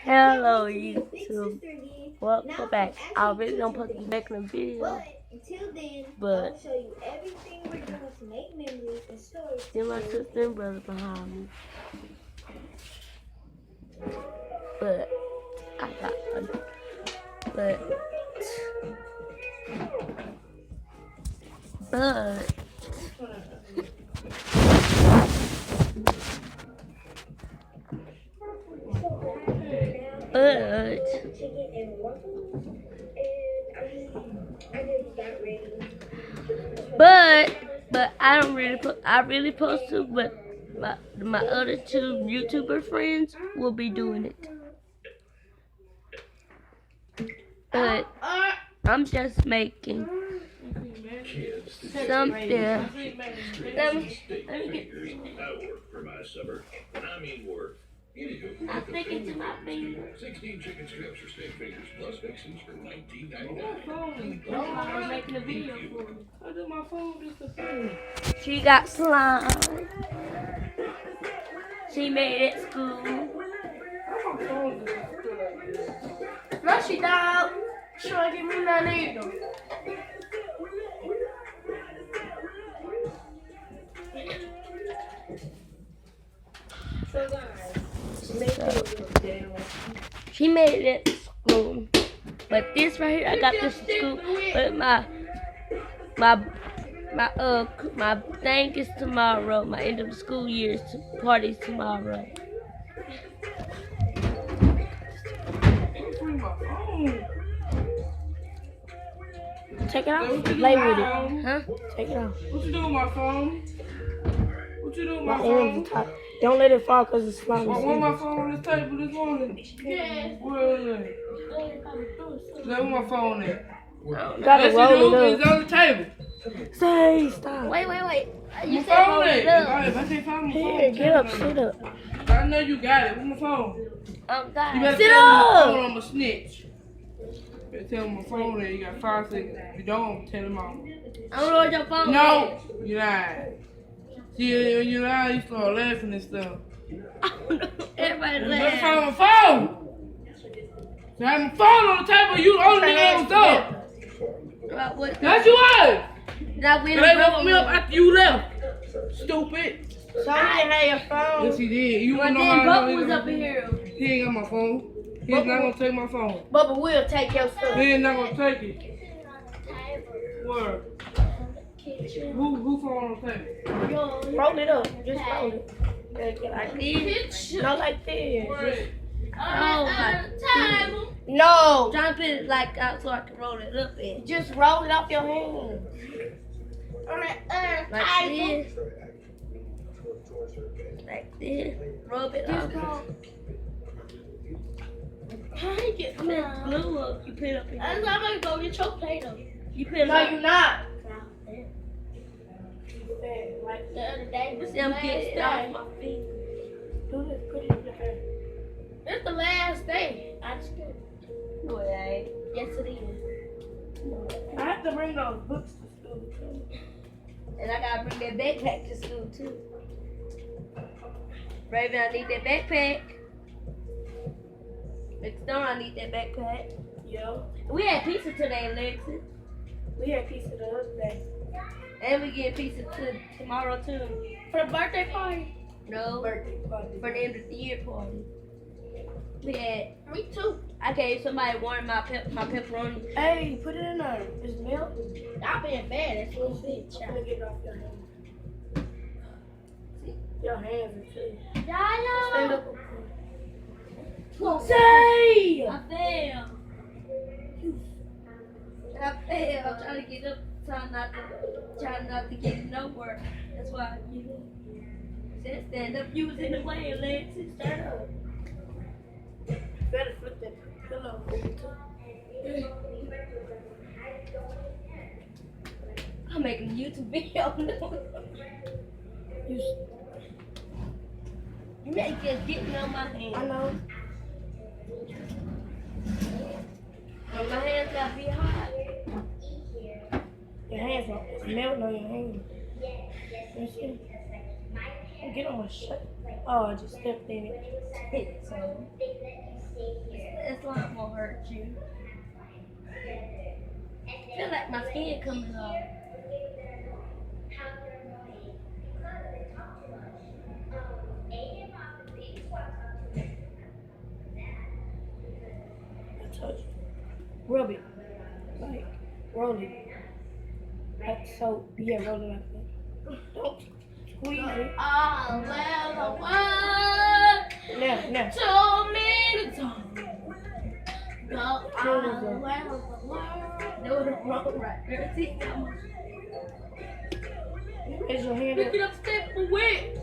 Hello YouTube. Welcome back. I really don't put you back in the video. Until then, But I'll show you everything we're doing to make memories and stories. still my sister and brother behind me. But I got one. But but I don't really I really supposed to, but my other two YouTuber friends will be doing it. But I'm just making something. Let me I'm sticking to my finger. 16 chicken strips or steak fingers plus fixings for $19.99. I'm making a video for her. I do my phone disappear. She got slime. She made it school. My phone disappear. No, she don't. She don't give me none either. She made it school. But this right here, I got this school. But my thing is tomorrow. My end of the school year party's tomorrow. Take it out. Play with it. Huh? Take it out. What you doing with my phone? What you doing with my My phone? tight. Don't let it fall because it's slimy. I want my phone on this table this morning. Yeah. Where is it? Where my phone at? Gotta roll it It's up. on the table. Say stop. Wait. You My said phone roll at? it up. If I can't find my phone. Here, get up, sit up. I know you got it. Where's my phone? You God. better Sit tell me my phone, up. I'm a snitch. You better tell me my phone there. You got 5 seconds. If you don't, tell him I'm. I don't know what your phone No, you lied. See, when you lie, you start laughing and stuff. Everybody You better laugh. find my phone. So I have my phone on the table. You the only nigga that was up. That's you was. That we They woke me up after you left. Stupid. So I didn't have your phone. Yes, he did. You But wanna know then how I Bubba know was he up in here. He ain't got my phone. He's not gonna take my phone. Bubba will take your stuff. He ain't not gonna take it. Word. Who phone on the table? Roll it up. Just roll it. Like this. Not like this. No. Trying to put it like out so I can roll it up in. Just roll it off your hand. Like this. Like this. Rub it off. How you get glue up? You put it up in. I'm gonna go get your plate up. You put it up. No, you're not. Like the other day. See, I'm getting stuff off my feet. Do this, put it in your hair. It's the last day. I just did. No, it ain't. Yes, it is. I have to bring those books to school too. And I gotta bring that backpack to school too. Raven, I need that backpack. Next door, I need that backpack. Yo. We had pizza today, Alexis. We had pizza the other day. And we get pizza tomorrow too. For the birthday party? No. Birthday party. For the end of the year party. We had. Me too. I gave somebody one my pepperoni. Hey, put it in there. It's milk. I've been bad. That's what it said. I'm gonna get it off your hands. Your hands are too. Stand up. Say! I fell. I'm trying to get up. Trying not to get nowhere. That's why you said stand up. You was in the way, Alexis. Stand up. Better flip that pillow. I'm making a YouTube video. You make it getting on my hand. I know. But my hands gotta be hot. Your hands are melting on your hands. You see? Get on my shirt. Oh, I just stepped in it. So. It's not gonna hurt you. I feel like my skin coming off. Touch. Rub it. Like, roll it. Like so. Yeah, roll it like that. Don't squeeze it. Oh, well, what? Now. So many times. Go all around the world. There was a road right there. See, Raise your hand Pick up. it up, step away.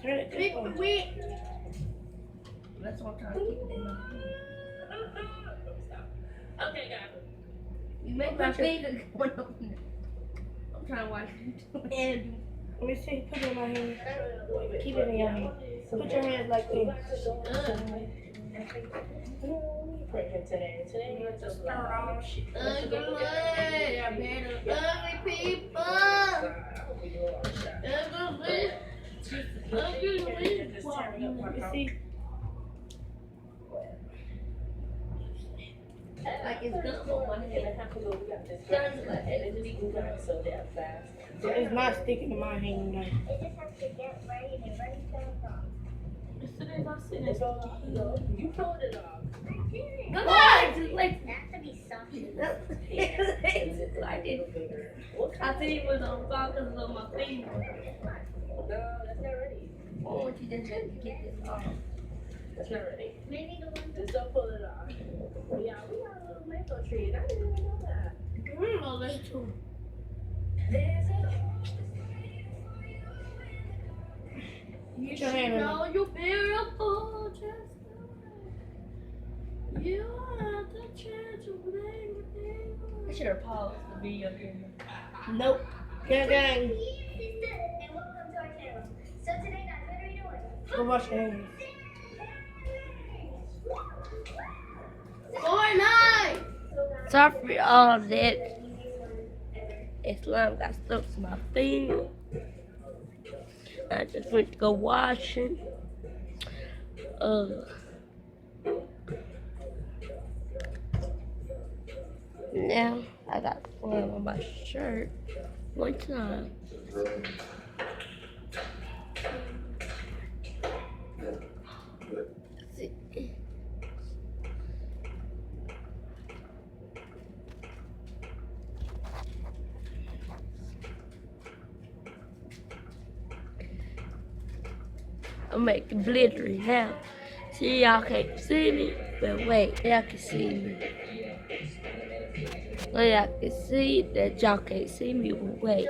Turn it this Pick way. away. that's what I'm trying to keep it in my hand. Okay, got it. You make my finger go up in there. I'm trying to watch you. And Let me see. Put it in my hand. Keep it in your hand. Put your hands like this. ugly, ugly people. Ugly people. Let me see. Like it's good on my head. Sounds like It's not sticking to my hand now. You pulled it off. Come on, just like That to be something. I did. I think it was on focus on my finger. No, that's not ready. I want you to just get this off. That's not ready. Maybe the one. Just don't pull it off. Yeah, we got a little mango tree. I didn't even know that. Oh, that's true. You Put your hand in know you're beautiful, just the way you are the chance of everything. I should have paused the video here. Nope. Gang. And welcome to our channel. So today, guys, what are we doing? Go wash your hands. Fortnite! Sorry for all that. Slime got stuck to my finger. I just went to go washing. Now I got slime on my shirt. One time. See. I'm making glittery now. See, y'all can't see me, but wait, y'all can see me. Well, y'all can see that y'all can't see me, but wait.